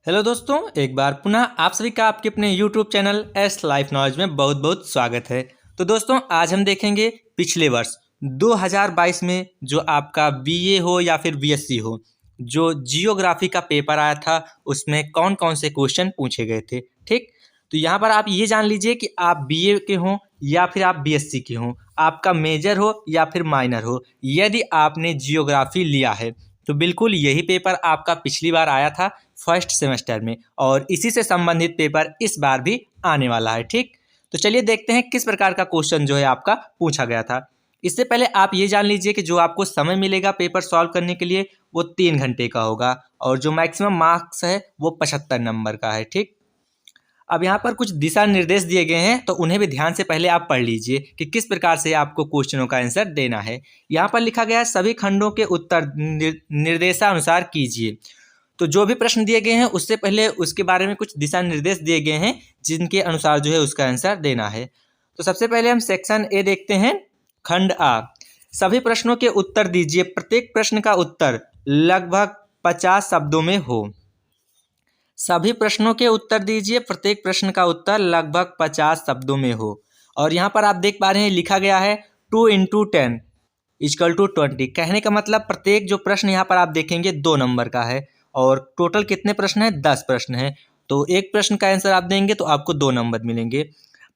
Hello दोस्तों, एक बार पुनः आप सभी का आपके अपने YouTube channel S life knowledge में बहुत बहुत स्वागत है। तो दोस्तों, आज हम देखेंगे पिछले वर्ष 2022 में जो आपका बीए हो या फिर बीएससी हो, जो जियोग्राफी का पेपर आया था उसमें कौन कौन से क्वेश्चन पूछे गए थे। ठीक, तो यहाँ पर आप ये जान लीजिए कि आप बीए के हों या फिर आप बीएससी के हों, आपका मेजर हो या फिर माइनर हो, यदि आपने जियोग्राफी लिया है तो बिल्कुल यही पेपर आपका पिछली बार आया था फर्स्ट सेमेस्टर में, और इसी से संबंधित पेपर इस बार भी आने वाला है। ठीक, तो चलिए देखते हैं किस प्रकार का क्वेश्चन जो है आपका पूछा गया था। इससे पहले आप ये जान लीजिए कि जो आपको समय मिलेगा पेपर सॉल्व करने के लिए वो 3 घंटे का होगा, और जो मैक्सिमम मार्क्स है वो 75 नंबर का है। ठीक, अब यहाँ पर कुछ दिशा निर्देश दिए गए हैं, तो उन्हें भी ध्यान से पहले आप पढ़ लीजिए कि किस प्रकार से आपको क्वेश्चनों का आंसर देना है। यहाँ पर लिखा गया है सभी खंडों के उत्तर निर्देशानुसार कीजिए। तो जो भी प्रश्न दिए गए हैं उससे पहले उसके बारे में कुछ दिशा निर्देश दिए गए हैं जिनके अनुसार जो है उसका आंसर देना है। तो सबसे पहले हम सेक्शन ए देखते हैं। खंड आ, सभी प्रश्नों के उत्तर दीजिए, प्रत्येक प्रश्न का उत्तर लगभग 50 शब्दों में हो। सभी प्रश्नों के उत्तर दीजिए, प्रत्येक प्रश्न का उत्तर लगभग 50 शब्दों में हो। और यहाँ पर आप देख पा रहे हैं लिखा गया है 2 × 10 = 20। कहने का मतलब प्रत्येक जो प्रश्न यहाँ पर आप देखेंगे 2 नंबर का है, और टोटल कितने प्रश्न हैं? 10 प्रश्न हैं। तो एक प्रश्न का आंसर आप देंगे तो आपको 2 नंबर मिलेंगे।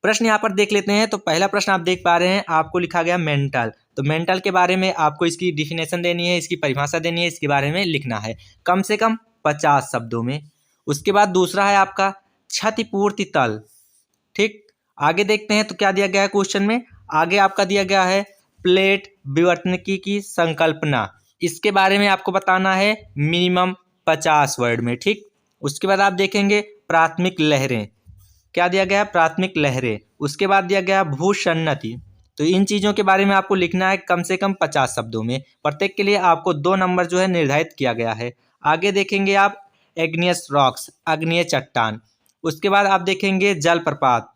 प्रश्न यहाँ पर देख लेते हैं। तो पहला प्रश्न आप देख पा रहे हैं, आपको लिखा गया मेंटल। तो मेंटल के बारे में आपको इसकी डिफिनेशन देनी है, इसकी परिभाषा देनी है, इसके बारे में लिखना है कम से कम 50 शब्दों में। उसके बाद दूसरा है आपका क्षतिपूर्ति तल। ठीक, आगे देखते हैं तो क्या दिया गया है क्वेश्चन में। आगे आपका दिया गया है प्लेट विवर्तनिकी की संकल्पना, इसके बारे में आपको बताना है मिनिमम 50 वर्ड में। ठीक, उसके बाद आप देखेंगे प्राथमिक लहरें, क्या दिया गया है? प्राथमिक लहरें। उसके बाद दिया गया भूसन्नति। तो इन चीज़ों के बारे में आपको लिखना है कम से कम 50 शब्दों में। प्रत्येक के लिए आपको 2 नंबर जो है निर्धारित किया गया है। आगे देखेंगे आप एग्नियस रॉक्स, अग्निय चट्टान। उसके बाद आप देखेंगे जलप्रपात।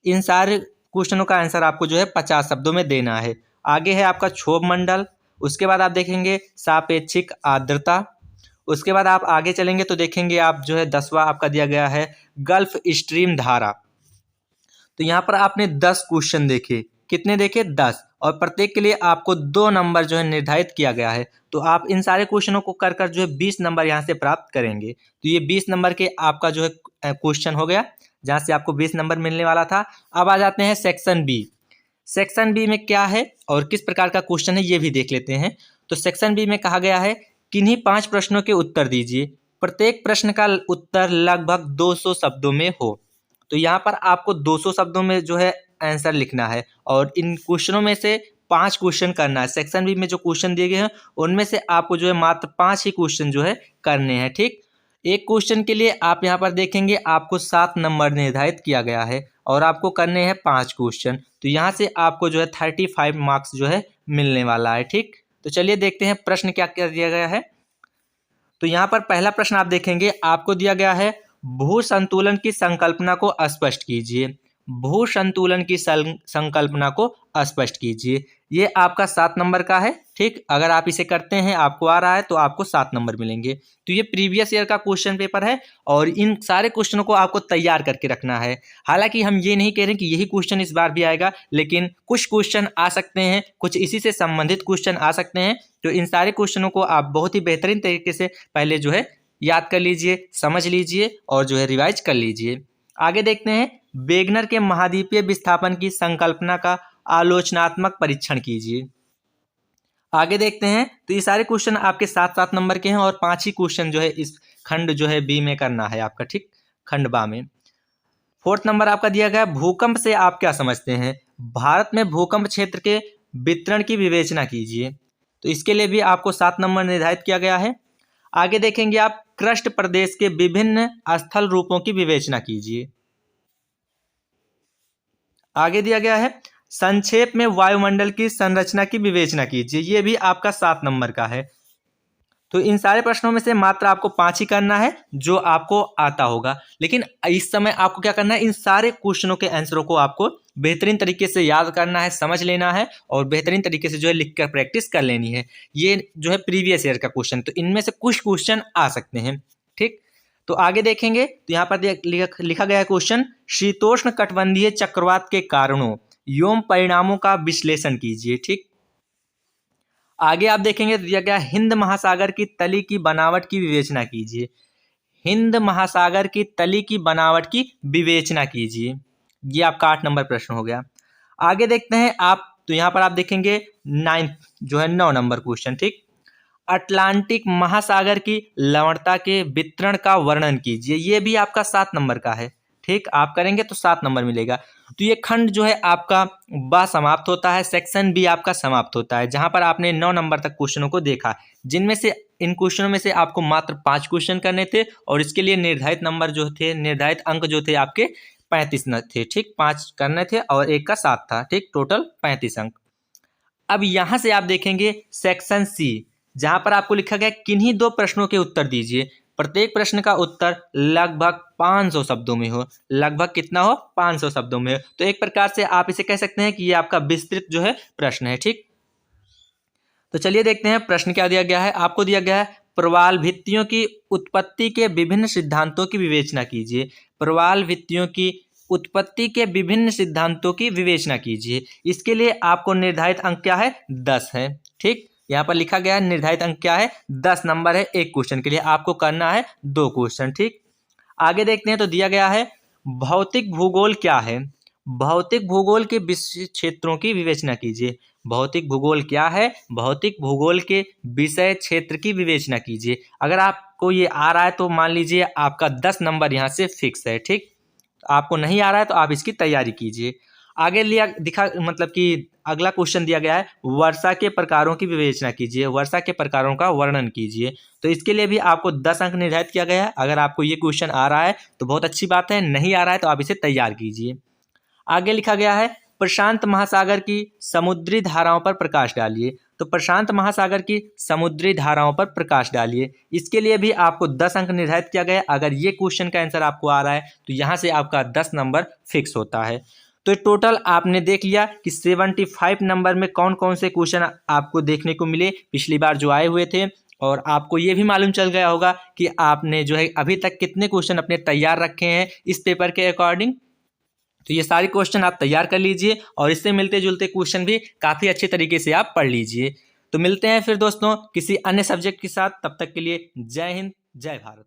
इन सारे क्वेश्चनों का आंसर आपको जो है 50 शब्दों में देना है। आगे है आपका क्षोभ मंडल। उसके बाद आप देखेंगे सापेक्षिक आर्द्रता। उसके बाद आप आगे चलेंगे तो देखेंगे आप जो है 10वां आपका दिया गया है गल्फ स्ट्रीम धारा। तो यहाँ पर आपने 10 क्वेश्चन देखे, कितने देखे? 10, और प्रत्येक के लिए आपको 2 नंबर जो है निर्धारित किया गया है। तो आप इन सारे क्वेश्चनों को कर कर जो है 20 नंबर यहाँ से प्राप्त करेंगे। तो ये 20 नंबर के आपका जो है क्वेश्चन हो गया, जहाँ से आपको 20 नंबर मिलने वाला था। अब आ जाते हैं सेक्शन बी। सेक्शन बी में क्या है और किस प्रकार का क्वेश्चन है ये भी देख लेते हैं। तो सेक्शन बी में कहा गया है किन्हीं 5 प्रश्नों के उत्तर दीजिए, प्रत्येक प्रश्न का उत्तर लगभग 200 शब्दों में हो। तो यहाँ पर आपको 200 शब्दों में जो है आंसर लिखना है, और इन क्वेश्चनों में से 5 क्वेश्चन करना है। सेक्शन बी में जो क्वेश्चन दिए गए हैं उनमें से आपको जो है मात्र 5 ही क्वेश्चन जो है करने हैं। ठीक, एक क्वेश्चन के लिए आप यहाँ पर देखेंगे आपको 7 नंबर निर्धारित किया गया है, और आपको करने हैं 5 क्वेश्चन। तो यहाँ से आपको जो है 35 मार्क्स जो है मिलने वाला है। ठीक, तो चलिए देखते हैं प्रश्न क्या क्या दिया गया है। तो यहाँ पर पहला प्रश्न आप देखेंगे, आपको दिया गया है भू संतुलन की संकल्पना को स्पष्ट कीजिए। भू संतुलन की संकल्पना को स्पष्ट कीजिए। ये आपका 7 नंबर का है। ठीक, अगर आप इसे करते हैं, आपको आ रहा है, तो आपको 7 नंबर मिलेंगे। तो ये प्रीवियस ईयर का क्वेश्चन पेपर है, और इन सारे क्वेश्चनों को आपको तैयार करके रखना है। हालांकि हम ये नहीं कह रहे कि यही क्वेश्चन इस बार भी आएगा, लेकिन कुछ क्वेश्चन आ सकते हैं, कुछ इसी से संबंधित क्वेश्चन आ सकते हैं। तो इन सारे क्वेश्चनों को आप बहुत ही बेहतरीन तरीके से पहले जो है याद कर लीजिए, समझ लीजिए, और जो है रिवाइज कर लीजिए। आगे देखते हैं, वेगनर के महाद्वीपीय विस्थापन की संकल्पना का आलोचनात्मक परीक्षण कीजिए। आगे देखते हैं, तो ये सारे क्वेश्चन आपके 7-7 नंबर के हैं, और 5 ही क्वेश्चन जो है इस खंड जो है बी में करना है आपका। ठीक, खंड बा में 4th नंबर आपका दिया गया भूकंप से आप क्या समझते हैं। भारत में भूकंप क्षेत्र के वितरण की विवेचना कीजिए। तो इसके लिए भी आपको 7 नंबर निर्धारित किया गया है। आगे देखेंगे आप क्रस्ट प्रदेश के विभिन्न स्थल रूपों की विवेचना कीजिए। आगे दिया गया है संक्षेप में वायुमंडल की संरचना की विवेचना कीजिए। ये भी आपका 7 नंबर का है। तो इन सारे प्रश्नों में से मात्र आपको 5 ही करना है जो आपको आता होगा, लेकिन इस समय आपको क्या करना है, इन सारे क्वेश्चनों के आंसरों को आपको बेहतरीन तरीके से याद करना है, समझ लेना है, और बेहतरीन तरीके से जो है लिख कर प्रैक्टिस कर लेनी है। ये जो है प्रीवियस ईयर का क्वेश्चन, तो इनमें से कुछ क्वेश्चन आ सकते हैं। ठीक, तो आगे देखेंगे तो यहाँ पर लिखा गया है क्वेश्चन, शीतोष्ण कटिबंधीय चक्रवात के कारणों एवं परिणामों का विश्लेषण कीजिए। ठीक, आगे आप देखेंगे तो दिया गया हिंद महासागर की तली की बनावट की विवेचना कीजिए। हिंद महासागर की तली की बनावट की विवेचना कीजिए, ये आपका 8 नंबर प्रश्न हो गया। आगे देखते हैं आप, तो यहाँ पर आप देखेंगे 9 नंबर क्वेश्चन। ठीक, अटलांटिक महासागर की लवणता के वितरण का वर्णन कीजिए, ये भी आपका 7 नंबर का है। ठीक, आप करेंगे तो 7 नंबर मिलेगा। तो ये खंड जो है आपका ब समाप्त होता है, सेक्शन बी आपका समाप्त होता है, जहां पर आपने 9 नंबर तक क्वेश्चनों को देखा, जिनमें से इन क्वेश्चनों में से आपको मात्र 5 क्वेश्चन करने थे और इसके लिए निर्धारित नंबर जो थे, निर्धारित अंक जो थे आपके 35 थे। ठीक, 5 करने थे और एक का 7 था। ठीक, टोटल 35 अंक। अब यहां से आप देखेंगे सेक्शन सी, जहां पर आपको लिखा गया किन्हीं 2 प्रश्नों के उत्तर दीजिए। प्रत्येक प्रश्न का उत्तर लगभग 500 शब्दों में हो। लगभग कितना हो? 500 शब्दों में हो। तो एक प्रकार से आप इसे कह सकते हैं कि ये आपका विस्तृत जो है प्रश्न है। ठीक, तो चलिए देखते हैं प्रश्न क्या दिया गया है। आपको दिया गया है प्रवाल भित्तियों की उत्पत्ति के विभिन्न सिद्धांतों की विवेचना कीजिए। प्रवाल भित्तियों की उत्पत्ति के विभिन्न सिद्धांतों की विवेचना कीजिए। इसके लिए आपको निर्धारित अंक क्या है? 10 है। ठीक, यहाँ पर लिखा गया है निर्धारित अंक क्या है? 10 नंबर है एक क्वेश्चन के लिए। आपको करना है 2 क्वेश्चन। ठीक, आगे देखते हैं तो दिया गया है भौतिक भूगोल क्या है? भौतिक भूगोल के विषय क्षेत्रों की विवेचना कीजिए। भौतिक भूगोल क्या है? भौतिक भूगोल के विषय क्षेत्र की विवेचना कीजिए। अगर आपको ये आ रहा है तो मान लीजिए आपका 10 नंबर यहाँ से फिक्स है। ठीक, आपको नहीं आ रहा है तो आप इसकी तैयारी कीजिए। आगे लिया दिखा मतलब कि अगला क्वेश्चन दिया गया है वर्षा के प्रकारों की विवेचना कीजिए। वर्षा के प्रकारों का वर्णन कीजिए। तो इसके लिए भी आपको 10 अंक निर्धारित किया गया है। अगर आपको ये क्वेश्चन आ रहा है तो बहुत अच्छी बात है, नहीं आ रहा है तो आप इसे तैयार कीजिए। आगे लिखा गया है प्रशांत महासागर की समुद्री धाराओं पर प्रकाश डालिए। तो प्रशांत महासागर की समुद्री धाराओं पर प्रकाश डालिए। इसके लिए भी आपको 10 अंक निर्धारित किया गया है। अगर ये क्वेश्चन का आंसर आपको आ रहा है तो यहाँ से आपका 10 नंबर फिक्स होता है। तो टोटल आपने देख लिया कि 75 नंबर में कौन कौन से क्वेश्चन आपको देखने को मिले पिछली बार जो आए हुए थे, और आपको ये भी मालूम चल गया होगा कि आपने जो है अभी तक कितने क्वेश्चन अपने तैयार रखे हैं इस पेपर के अकॉर्डिंग। तो ये सारे क्वेश्चन आप तैयार कर लीजिए और इससे मिलते जुलते क्वेश्चन भी काफ़ी अच्छे तरीके से आप पढ़ लीजिए। तो मिलते हैं फिर दोस्तों किसी अन्य सब्जेक्ट के साथ, तब तक के लिए जय हिंद, जय भारत।